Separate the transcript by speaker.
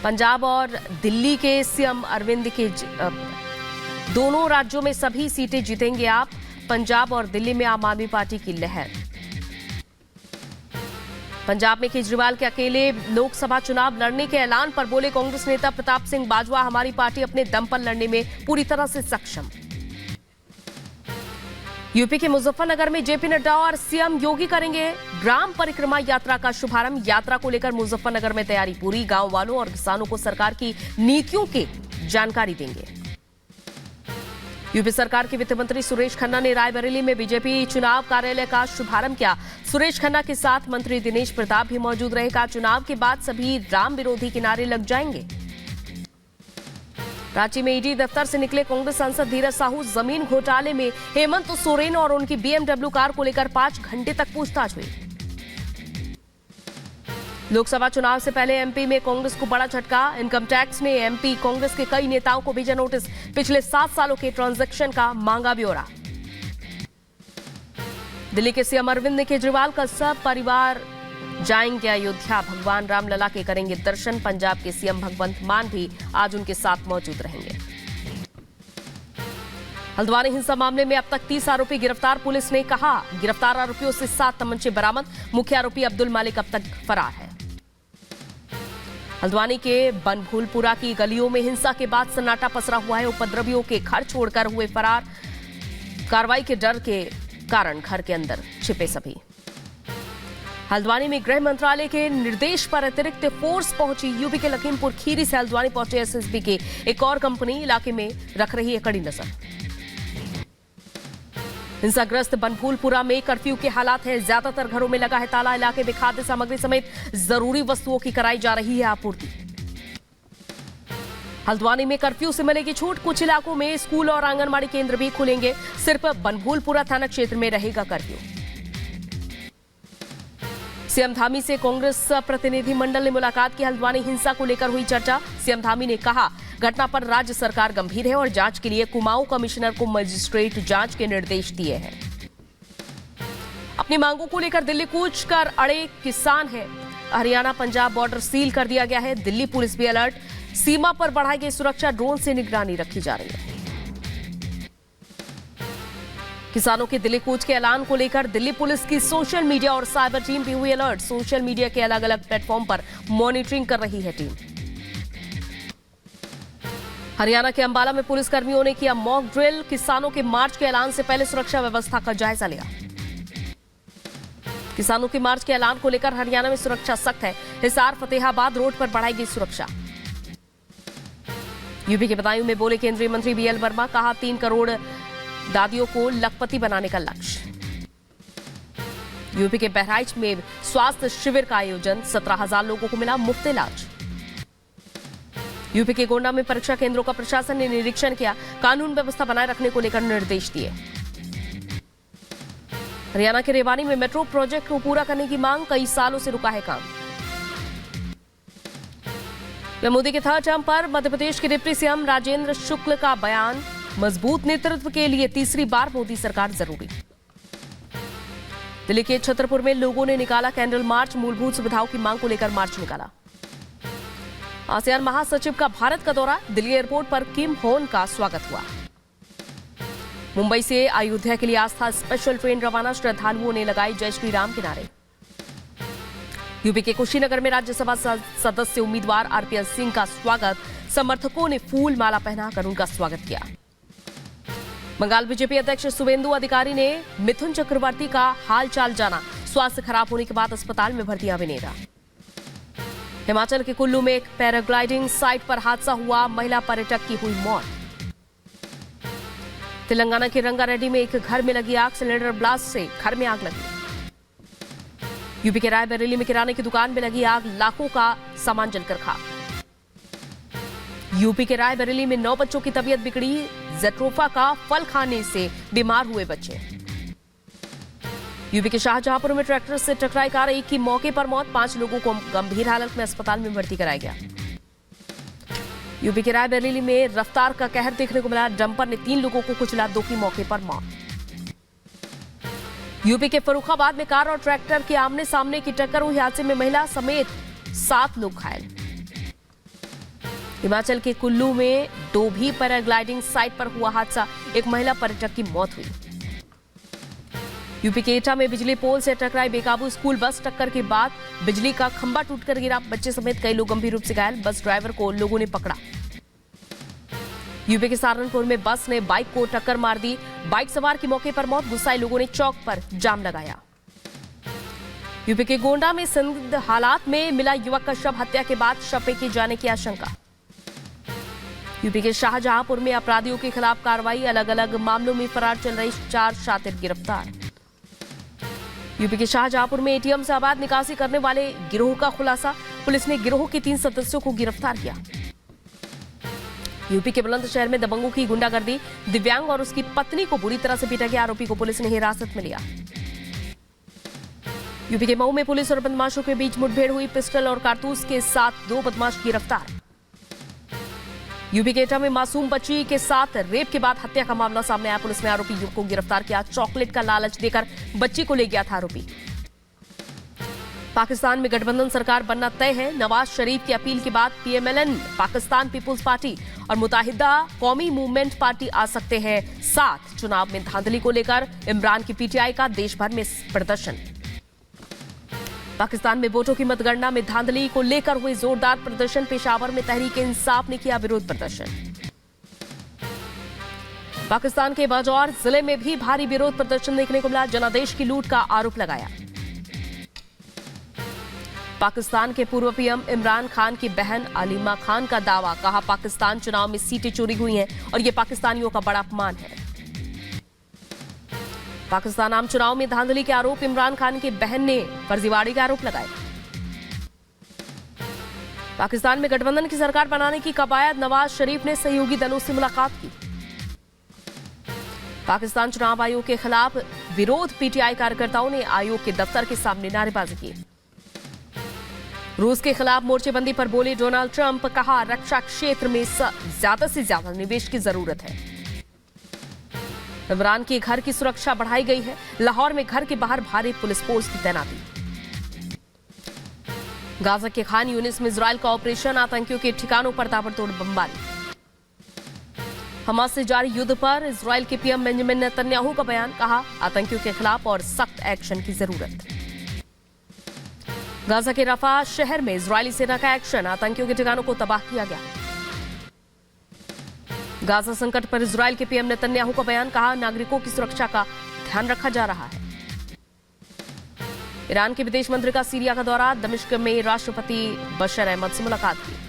Speaker 1: पंजाब और दिल्ली के सीएम अरविंद के दोनों राज्यों में सभी सीटें जीतेंगे आप। पंजाब और दिल्ली में आम आदमी पार्टी की लहर। पंजाब में केजरीवाल के अकेले लोकसभा चुनाव लड़ने के ऐलान पर बोले कांग्रेस नेता प्रताप सिंह बाजवा, हमारी पार्टी अपने दम पर लड़ने में पूरी तरह से सक्षम। यूपी के मुजफ्फरनगर में जेपी नड्डा और सीएम योगी करेंगे ग्राम परिक्रमा यात्रा का शुभारंभ। यात्रा को लेकर मुजफ्फरनगर में तैयारी पूरी। गांव वालों और किसानों को सरकार की नीतियों की जानकारी देंगे। यूपी सरकार के वित्त मंत्री सुरेश खन्ना ने रायबरेली में बीजेपी चुनाव कार्यालय का शुभारंभ किया। सुरेश खन्ना के साथ मंत्री दिनेश प्रताप भी मौजूद रहेगा। चुनाव के बाद सभी राम विरोधी किनारे लग जाएंगे। रांची में ईडी दफ्तर से निकले कांग्रेस सांसद धीरज साहू। जमीन घोटाले में हेमंत सोरेन और उनकी बीएमडब्ल्यू कार को लेकर 5 घंटे तक पूछताछ हुई। लोकसभा चुनाव से पहले एमपी में कांग्रेस को बड़ा झटका। इनकम टैक्स ने एमपी कांग्रेस के कई नेताओं को भेजा नोटिस। पिछले 7 सालों के ट्रांजैक्शन का मांगा ब्यौरा। दिल्ली के सीएम अरविंद केजरीवाल का सब परिवार जाएंगे अयोध्या। भगवान रामलला के करेंगे दर्शन। पंजाब के सीएम भगवंत मान भी आज उनके साथ मौजूद रहेंगे। हल्द्वानी हिंसा मामले में अब तक 30 आरोपी गिरफ्तार। पुलिस ने कहा गिरफ्तार आरोपियों से 7 तमंचे बरामद। मुख्य आरोपी अब्दुल मालिक अब तक फरार है। हल्द्वानी के बनभूलपुरा की गलियों में हिंसा के बाद सन्नाटा पसरा हुआ है। उपद्रवियों के घर छोड़कर हुए फरार। कार्रवाई के डर के कारण घर के अंदर छिपे सभी। हल्द्वानी में गृह मंत्रालय के निर्देश पर अतिरिक्त फोर्स पहुंची। यूपी के लखीमपुर खीरी से हल्द्वानी पहुंचे एसएसबी की एक और कंपनी इलाके में रख रही है कड़ी नजर। हिंसाग्रस्त बनभूलपुरा में कर्फ्यू के हालात हैं। ज्यादातर घरों में लगा है ताला। इलाके में खाद्य सामग्री समेत जरूरी वस्तुओं की कराई जा रही है आपूर्ति। हल्द्वानी में कर्फ्यू से मिलेगी छूट। कुछ इलाकों में स्कूल और आंगनबाड़ी केंद्र भी खुलेंगे। सिर्फ बनभूलपुरा थाना क्षेत्र में रहेगा कर्फ्यू। सीएम धामी से कांग्रेस प्रतिनिधि मंडल ने मुलाकात की। हल्द्वानी हिंसा को लेकर हुई चर्चा। सीएम धामी ने कहा घटना पर राज्य सरकार गंभीर है और जांच के लिए कुमाऊं कमिश्नर को मजिस्ट्रेट जांच के निर्देश दिए हैं। अपनी मांगों को लेकर दिल्ली कूच कर अड़े किसान है। हरियाणा पंजाब बॉर्डर सील कर दिया गया है। दिल्ली पुलिस भी अलर्ट। सीमा पर बढ़ाई गई सुरक्षा। ड्रोन से निगरानी रखी जा रही है। किसानों के दिल्ली कूच के ऐलान को लेकर दिल्ली पुलिस की सोशल मीडिया और साइबर टीम भी हुई अलर्ट। सोशल मीडिया के अलग अलग प्लेटफॉर्म पर मॉनिटरिंग कर रही है टीम। हरियाणा के अंबाला में पुलिस कर्मियों ने किया मॉक ड्रिल। किसानों के मार्च के ऐलान से पहले सुरक्षा व्यवस्था का जायजा लिया। किसानों के मार्च के ऐलान को लेकर हरियाणा में सुरक्षा सख्त है। हिसार फतेहाबाद रोड पर बढ़ाई गई सुरक्षा। यूपी के बदायूं में बोले केंद्रीय मंत्री बीएल वर्मा। कहा 3 करोड़ दादियों को लखपति बनाने का लक्ष्य। यूपी के बहराइच में स्वास्थ्य शिविर का आयोजन। 17,000 लोगों को मिला मुफ्त इलाज। यूपी के गोंडा में परीक्षा केंद्रों का प्रशासन ने निरीक्षण किया। कानून व्यवस्था बनाए रखने को लेकर निर्देश दिए। हरियाणा के रेवानी में मेट्रो प्रोजेक्ट को पूरा करने की मांग। कई सालों से रुका है काम। मोदी के 3rd टर्म पर मध्य प्रदेश के डिप्टी सीएम राजेंद्र शुक्ल का बयान। मजबूत नेतृत्व के लिए तीसरी बार मोदी सरकार जरूरी। दिल्ली के छतरपुर में लोगों ने निकाला कैंडल मार्च। मूलभूत सुविधाओं की मांग को लेकर मार्च निकाला। आसियान महासचिव का भारत का दौरा। दिल्ली एयरपोर्ट पर किम होन का स्वागत हुआ। मुंबई से अयोध्या के लिए आस्था स्पेशल ट्रेन रवाना। श्रद्धालुओं ने लगाई जय श्री राम के नारे। यूपी के कुशीनगर में राज्यसभा सदस्य उम्मीदवार आरपीएन सिंह का स्वागत। समर्थकों ने फूल माला पहनाकर उनका स्वागत किया। बंगाल बीजेपी अध्यक्ष शुवेंदु अधिकारी ने मिथुन चक्रवर्ती का हालचाल जाना। स्वास्थ्य खराब होने के बाद अस्पताल में भर्ती अभिनेता। हिमाचल के कुल्लू में एक पैराग्लाइडिंग साइट पर हादसा हुआ। महिला पर्यटक की हुई मौत। तेलंगाना के रंगारेड्डी में एक घर में लगी आग। सिलेंडर ब्लास्ट से घर में आग लगी। यूपी के रायबरेली में किराने की दुकान में लगी आग। लाखों का सामान जलकर खाक। यूपी के रायबरेली में 9 बच्चों की तबीयत बिगड़ी। जेट्रोफा का फल खाने से बीमार हुए बच्चे। यूपी के शाहजहांपुर में ट्रैक्टर से टकराई कार। एक की मौके पर मौत। 5 लोगों को गंभीर हालत में अस्पताल में भर्ती कराया गया। यूपी के रायबरेली में रफ्तार का कहर देखने को मिला। डंपर ने 3 लोगों को कुचला। 2 की मौके पर मौत। यूपी के फर्रुखाबाद में कार और ट्रैक्टर के आमने सामने की टक्कर हुई। हादसे में महिला समेत 7 लोग घायल। हिमाचल के कुल्लू में डोभी पैराग्लाइडिंग साइट पर हुआ हादसा, एक महिला पर्यटक की मौत हुई। यूपी के एटा में बिजली पोल से टकराई बेकाबू स्कूल बस, टक्कर के बाद बिजली का खंभा टूटकर गिरा, बच्चे समेत कई लोग गंभीर रूप से घायल, बस ड्राइवर को लोगों ने पकड़ा। यूपी के सहारनपुर में बस ने बाइक को टक्कर मार दी, बाइक सवार की मौके पर मौत, गुस्साए लोगों ने चौक पर जाम लगाया। यूपी के गोंडा में संदिग्ध हालात में मिला युवक का शव, हत्या के बाद शव फेंके जाने की आशंका। यूपी के शाहजहांपुर में अपराधियों के खिलाफ कार्रवाई, अलग अलग मामलों में फरार चल रही 4 शातिर गिरफ्तार। यूपी के शाहजहांपुर में एटीएम से अवैध निकासी करने वाले गिरोह का खुलासा, पुलिस ने गिरोह के 3 सदस्यों को गिरफ्तार किया। यूपी के बुलंदशहर में दबंगों की गुंडागर्दी, दिव्यांग और उसकी पत्नी को बुरी तरह से पीटा गया, आरोपी को पुलिस ने हिरासत में लिया। यूपी के मऊ में पुलिस और बदमाशों के बीच मुठभेड़ हुई, पिस्टल और कारतूस के साथ 2 बदमाश गिरफ्तार। यूपी के एटा में मासूम बच्ची के साथ रेप के बाद हत्या का मामला सामने आया, पुलिस ने आरोपी युवक को गिरफ्तार किया, चॉकलेट का लालच देकर बच्ची को ले गया था आरोपी। पाकिस्तान में गठबंधन सरकार बनना तय है, नवाज शरीफ की अपील के बाद पीएमएलएन, पाकिस्तान पीपुल्स पार्टी और मुत्ताहिदा कौमी मूवमेंट पार्टी आ सकते हैं साथ। चुनाव में धांधली को लेकर इमरान की पीटीआई का देश भर में प्रदर्शन। पाकिस्तान में वोटों की मतगणना में धांधली को लेकर हुए जोरदार प्रदर्शन, पेशावर में तहरीक-ए-इंसाफ ने किया विरोध प्रदर्शन। पाकिस्तान के बाजौर जिले में भी भारी विरोध प्रदर्शन देखने को मिला, जनादेश की लूट का आरोप लगाया। पाकिस्तान के पूर्व पीएम इमरान खान की बहन अलीमा खान का दावा, कहा पाकिस्तान चुनाव में सीटें चोरी हुई हैं और यह पाकिस्तानियों का बड़ा अपमान है। पाकिस्तान आम चुनाव में धांधली के आरोप, इमरान खान की बहन ने फर्जीवाड़े के आरोप लगाए। पाकिस्तान में गठबंधन की सरकार बनाने की कवायद, नवाज शरीफ ने सहयोगी दलों से मुलाकात की। पाकिस्तान चुनाव आयोग के खिलाफ विरोध, पीटीआई कार्यकर्ताओं ने आयोग के दफ्तर के सामने नारेबाजी की। रूस के खिलाफ मोर्चेबंदी पर बोले डोनाल्ड ट्रंप, कहा रक्षा क्षेत्र में ज्यादा से ज्यादा निवेश की जरूरत है। इमरान के घर की सुरक्षा बढ़ाई गई है, लाहौर में घर के बाहर भारी पुलिस फोर्स की तैनाती। गाजा के खान यूनिस में इजरायल का ऑपरेशन, आतंकियों के ठिकानों पर ताबड़तोड़ बमबारी। हमास से जारी युद्ध पर इजरायल के पीएम बेंजामिन नेतन्याहू का बयान, कहा आतंकियों के खिलाफ और सख्त एक्शन की जरूरत। गाजा के रफा शहर में इजरायली सेना का एक्शन, आतंकियों के ठिकानों को तबाह किया गया। गाजा संकट पर इजरायल के पीएम नेतन्याहू का बयान, कहा नागरिकों की सुरक्षा का ध्यान रखा जा रहा है। ईरान के विदेश मंत्री का सीरिया का दौरा, दमिश्क में राष्ट्रपति बशर अहमद से मुलाकात की।